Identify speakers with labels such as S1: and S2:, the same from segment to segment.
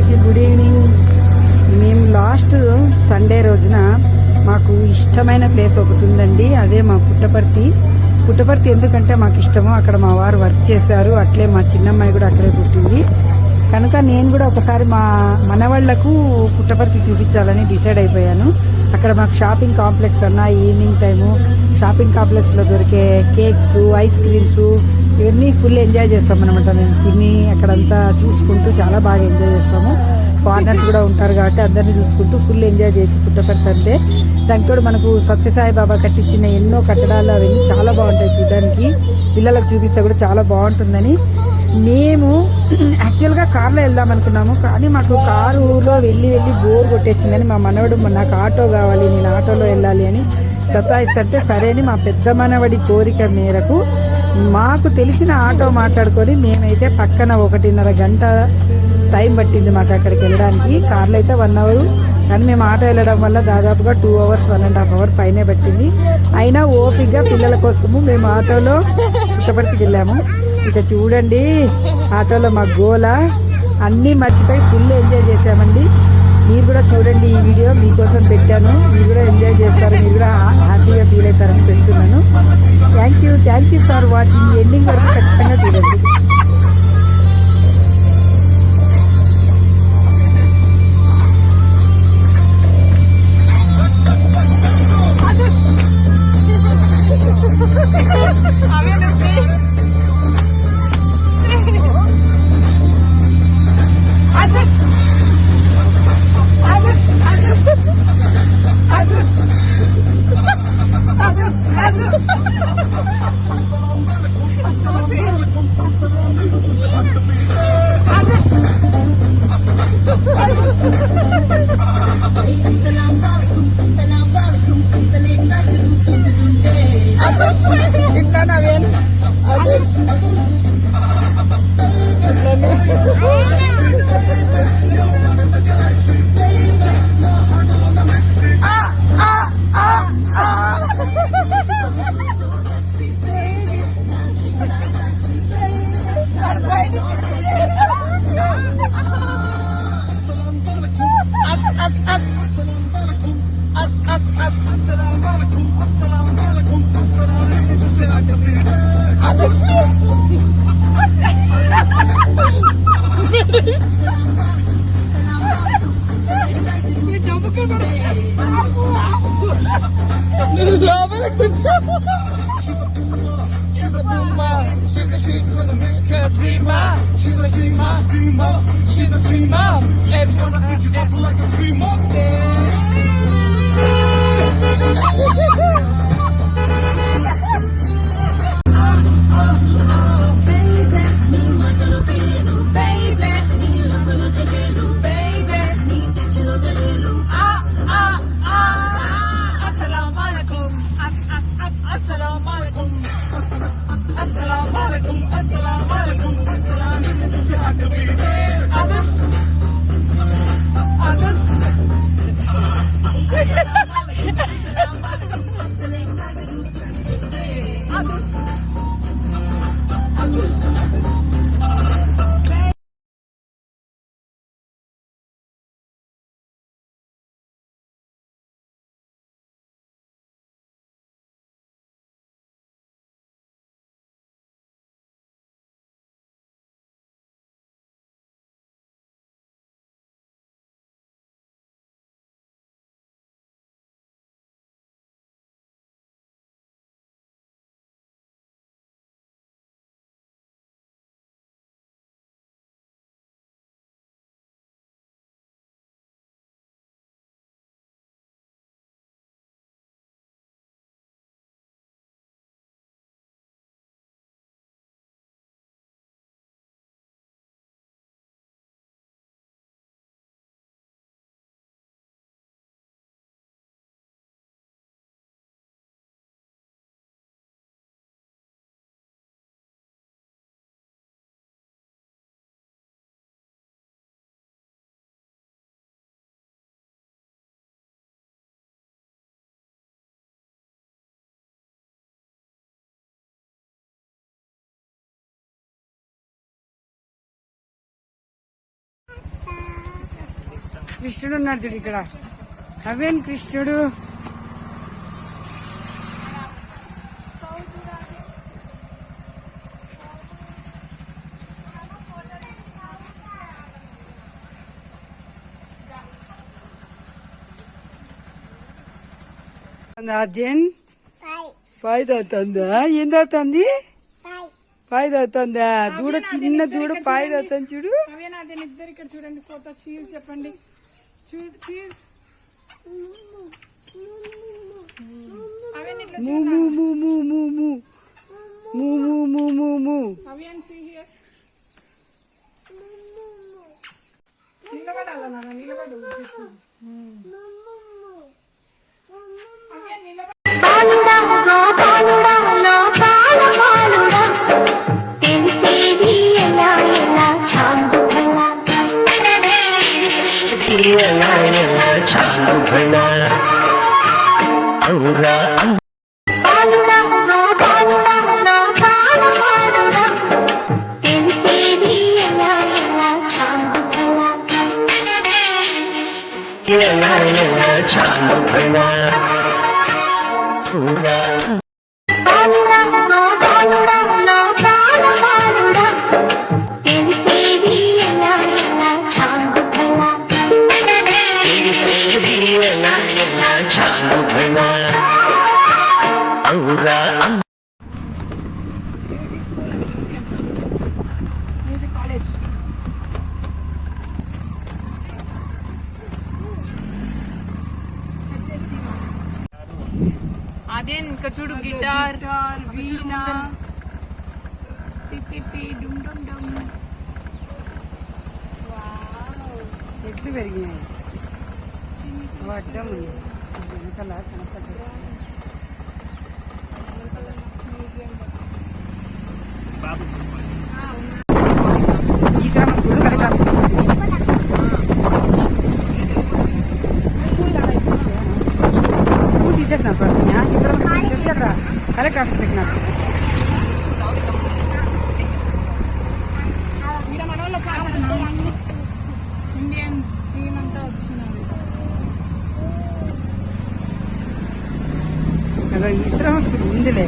S1: అందరికీ good evening. మేము last Sunday రోజున మాకు ఇష్టమైన ప్లేస్ ఒకటి ఉందండి, అదే మా పుట్టపర్తి. పుట్టపర్తి ఎందుకంటే మాకు ఇష్టమో, అక్కడ మా వారు వర్క్ చేశారు, అట్లే మా చిన్నమ్మాయి కూడా అక్కడే పుట్టింది కనుక నేను కూడా ఒకసారి మా మనవాళ్లకు పుట్టపర్తి చూపించాలని డిసైడ్ అయిపోయాను. అక్కడ మాకు షాపింగ్ కాంప్లెక్స్ అన్న, ఈవినింగ్ టైము షాపింగ్ కాంప్లెక్స్ లో దొరికే కేక్స్, ఐస్ క్రీమ్స్ ఇవన్నీ ఫుల్ ఎంజాయ్ చేస్తాం అనమాట. మేము తిని అక్కడంతా చూసుకుంటూ చాలా బాగా ఎంజాయ్ చేస్తాము. ఫారినర్స్ కూడా ఉంటారు కాబట్టి అందరినీ చూసుకుంటూ ఫుల్ ఎంజాయ్ చేయొచ్చు పుట్టపర్తి అంటే. దాంతో మనకు సత్యసాయి బాబా కట్టించిన ఎన్నో కట్టడాలు అవన్నీ చాలా బాగుంటాయి చూడడానికి. పిల్లలకు చూపిస్తే కూడా చాలా బాగుంటుందని మేము యాక్చువల్గా కార్లో వెళ్దాం అనుకున్నాము, కానీ మాకు కారులో వెళ్ళి బోర్ కొట్టేసిందని మా మనవడు నాకు ఆటో కావాలి, నేను ఆటోలో వెళ్ళాలి అని సతాయిస్తుంటే సరే అని మా పెద్ద మనవడి కోరిక మేరకు మాకు తెలిసిన ఆటో మాట్లాడుకొని మేమైతే పక్కన 1.5 గంట టైం పట్టింది మాకు అక్కడికి వెళ్ళడానికి. కార్లో అయితే 1 అవర్, కానీ మేము ఆటో వెళ్ళడం వల్ల దాదాపుగా 2 అవర్స్ 1.5 అవర్ పైనే పట్టింది. అయినా ఓపికగా పిల్లల కోసము మేము ఆటోలో పుట్టపర్తికి వెళ్ళాము. ఇక చూడండి ఆటోలో మా గోల అన్నీ మర్చిపోయి ఫుల్ ఎంజాయ్ చేసామండి. మీరు కూడా చూడండి, ఈ వీడియో మీకోసం పెట్టాను, మీరు కూడా ఎంజాయ్ చేస్తారు, మీరు కూడా హ్యాపీగా ఫీల్ అవుతారని పెడుతున్నాను. Thank you for watching. Ending వరకు ఖచ్చితంగా చూడండి.
S2: ఇట్లా నవేన్ She's a dream mom. Everyone eat you up like a dream mom.
S1: కృష్ణుడు ఉన్నాడు చూడు ఇక్కడ. అవేం కృష్ణుడు. అర్జున్ పాయ్ అవుతుందా? ఏం అవుతుంది? పాయ్ అవుతుందా? దూడ, చిన్న దూడ పాయ్ అవుతుంది చూడు.
S3: ఇద్దరు ఇక్కడ చూడండి ఫోటో. చీజ్ చెప్పండి. చీజ్
S1: మూ మూ మూ మూ మూ మూ మూ మూ మూ మూ మూ.
S3: నిలబడాల నిలబడు.
S4: అదే ఇక్కడ చూడు, గిటార్,
S3: వీణా,
S1: చెట్లు పెరిగినాయి. అడ్డం ఉంది వెనకాల కనపడ్డ. ఈశ్వరమ్మ స్కూల్ కలెక్టర్ ఆఫీస్ తీసేసిన ఈశ్వరమ్మ స్కూల్ తీసేసి అక్కడ కలెక్టర్ ఆఫీస్ పెట్టినారు.
S3: ఇండియన్ టీమ్ అంతా వచ్చినారు.
S1: అదో ఈశ్వరమ్మ స్కూల్ ఉందిలే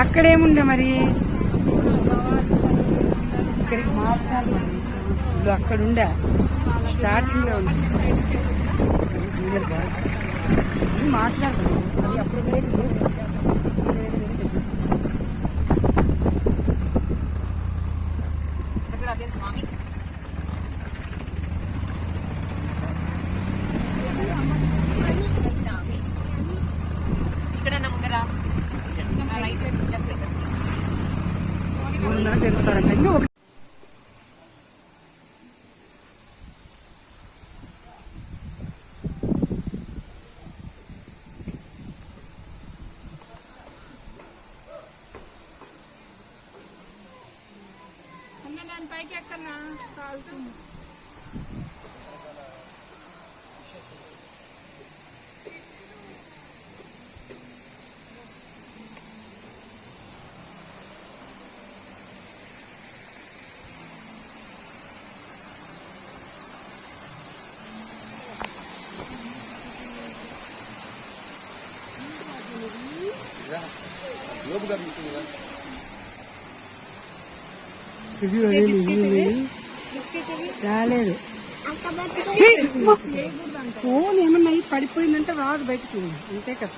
S1: అక్కడేముండే మరి. ఇక్కడికి మార్చాలి ఈశ్వరమ్మ స్కూల్. అక్కడ ఉండే స్టార్టింగ్ లో ఉంది. మాట్లాడుతున్నాం అది అప్పుడు లేదు.
S4: స్వామి ఇక్కడ నమ్మకరా
S1: తెలుస్తారంట. ఇంకా ఒక
S3: దాని పైకి ఎక్కన్నా కాలుతుంది.
S1: రాలేదు. ఫోన్ ఏమన్నా పడిపోయిందంటే రాదు బయటకి. అంతే కదా.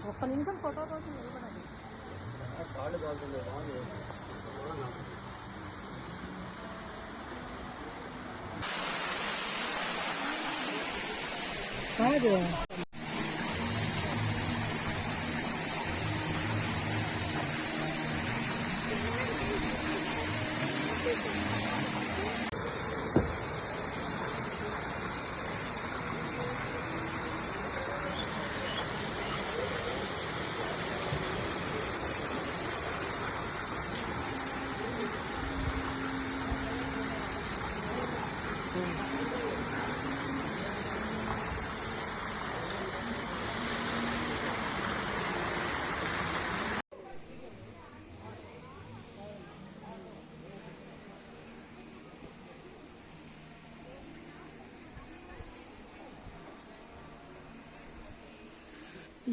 S3: ఒక్క నిమిషం ఫోటో కోసం నిలబడాలి.
S1: కాదు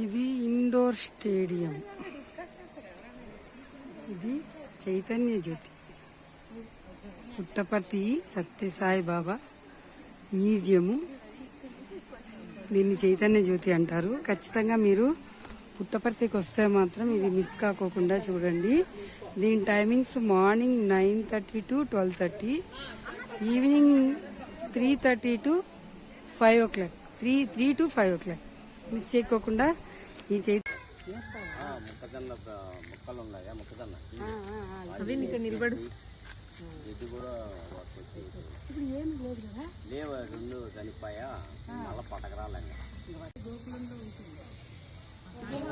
S1: ఇది ఇండోర్ స్టేడియం. ఇది చైతన్య జ్యోతి పుట్టపర్తి సత్యసాయి బాబా మ్యూజియము. దీన్ని చైతన్య జ్యోతి అంటారు. ఖచ్చితంగా మీరు పుట్టపర్తికి వస్తే మాత్రం ఇది మిస్ కాకోకుండా చూడండి. దీని timings morning 9:30 to 12:30, evening 3:30 to 5 o'clock, 3 to 5 o'clock. Miss చేయకోకుండా ఈ
S5: మొక్కజొన్న మొక్కలు ఉన్నాయా? మొక్కజొన్న
S4: అవి ఇక్కడ నిలబడు.
S5: ఇది కూడా లేవు, రెండు చనిపోయా, మళ్ళీ పటకరాలంగా.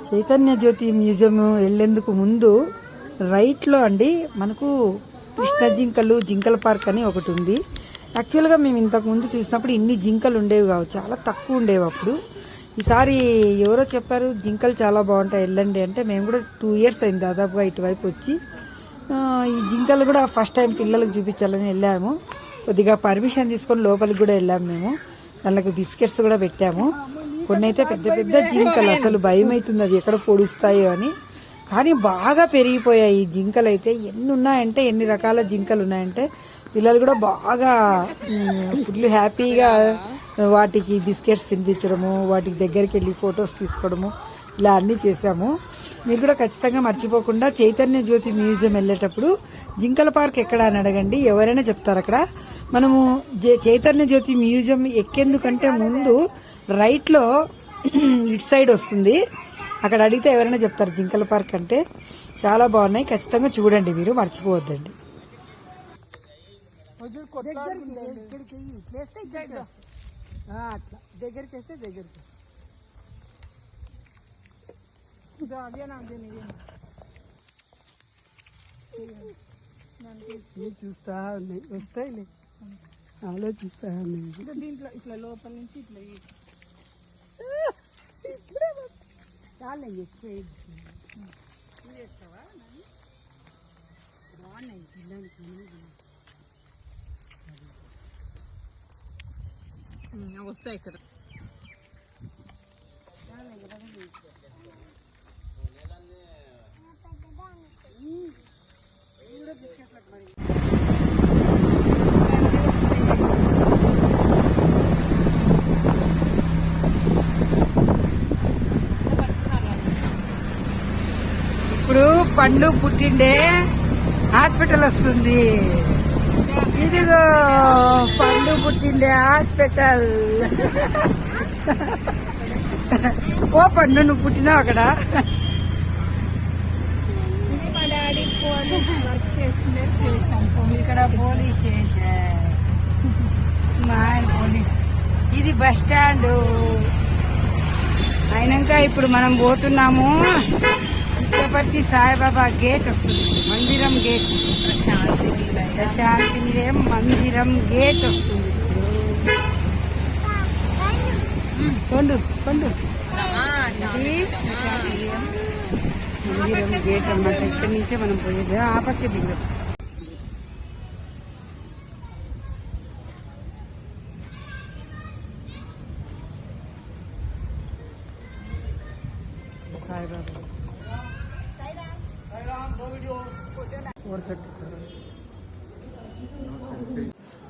S1: చైతన్య జ్యోతి మ్యూజియం వెళ్లేందుకు ముందు రైట్ లో అండి మనకు కృష్ణ జింకల పార్క్ అని ఒకటి ఉంది. యాక్చువల్గా మేము ఇంతకు ముందు చూసినప్పుడు ఇన్ని జింకలు ఉండేవి కావు, చాలా తక్కువ ఉండేవి అప్పుడు. ఈసారి ఎవరో చెప్పారు జింకలు చాలా బాగుంటాయి వెళ్ళండి అంటే, మేము కూడా 2 years అయింది దాదాపుగా ఇటువైపు వచ్చి. ఈ జింకలు కూడా ఫస్ట్ టైం పిల్లలకు చూపించాలని వెళ్ళాము. కొద్దిగా పర్మిషన్ తీసుకొని లోపలికి కూడా వెళ్ళాము మేము. దానికి బిస్కెట్స్ కూడా పెట్టాము. కొన్ని అయితే పెద్ద పెద్ద జింకలు, అసలు భయం అవుతుంది అవి ఎక్కడ పొడుస్తాయో అని. కానీ బాగా పెరిగిపోయాయి ఈ జింకలు అయితే. ఎన్ని రకాల జింకలు ఉన్నాయంటే పిల్లలు కూడా బాగా ఫుల్ హ్యాపీగా వాటికి బిస్కెట్స్ తినిపించడము, వాటికి దగ్గరికి వెళ్ళి ఫొటోస్ తీసుకోవడము, ఇలా అన్ని చేశాము. మీరు కూడా ఖచ్చితంగా మర్చిపోకుండా చైతన్య జ్యోతి మ్యూజియం వెళ్ళేటప్పుడు జింకల పార్క్ ఎక్కడ అని అడగండి, ఎవరైనా చెప్తారు అక్కడ. మనము చైతన్య జ్యోతి మ్యూజియం ఎక్కేందుకంటే ముందు రైట్ లో ఇటు సైడ్ వస్తుంది, అక్కడ అడిగితే ఎవరైనా చెప్తారు జింకల పార్క్ అంటే. చాలా బాగున్నాయి, ఖచ్చితంగా చూడండి, మీరు మర్చిపోవద్దండి. అట్లా దగ్గరికి వేస్తే దగ్గరికి చూస్తా ఉన్నాయి, వస్తాయిలే, ఆలోచిస్తా ఉన్నాయి.
S3: దీంట్లో ఇట్లా లోపల నుంచి ఇట్లా
S1: చాలా ఎక్కువ బాగున్నాయి పిల్లలకి.
S4: వస్తాయి ఇక్కడ.
S1: ఇప్పుడు పండు పుట్టిండే హాస్పిటల్ వస్తుంది. ఇదిగో పండు పుట్టిండే హాస్పిటల్. ఓ పండు నువ్వు పుట్టినావు అక్కడ.
S3: మా డాడీ పోలీస్ వర్క్ చేసుకునే స్టేషన్.
S1: ఇక్కడ పోలీస్ స్టేషన్, మా ఆయన పోలీస్. ఇది బస్ స్టాండ్ అయినాక ఇప్పుడు మనం పోతున్నాము. పుట్టపర్తి సాయిబాబా గేట్ వస్తుంది, మందిరం గేట్, ప్రశాంతి నిలయం మందిరం గేట్ వస్తుంది. కొండు కొండు ఇది ప్రశాంతి నిలయం మందిరం గేట్ అన్నమాట. ఇక్కడి నుంచే మనం పోయేది, ఆ పక్క దిగు. సాయిబాబా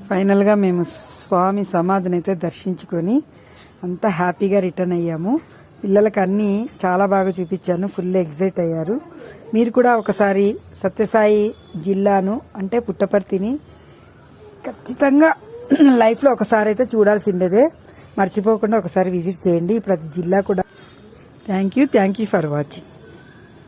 S1: ఫైనల్ గా మేము స్వామి సమాధిని అయితే దర్శించుకొని అంతా హ్యాపీగా రిటర్న్ అయ్యాము. పిల్లలకు అన్ని చాలా బాగా చూపించాను, ఫుల్ ఎగ్జైట్ అయ్యారు. మీరు కూడా ఒకసారి సత్యసాయి జిల్లాను అంటే పుట్టపర్తిని ఖచ్చితంగా లైఫ్ లో ఒకసారి అయితే చూడాల్సిండేదే. మర్చిపోకుండా ఒకసారి విజిట్ చేయండి ప్రతి జిల్లా కూడా. Thank you for watching.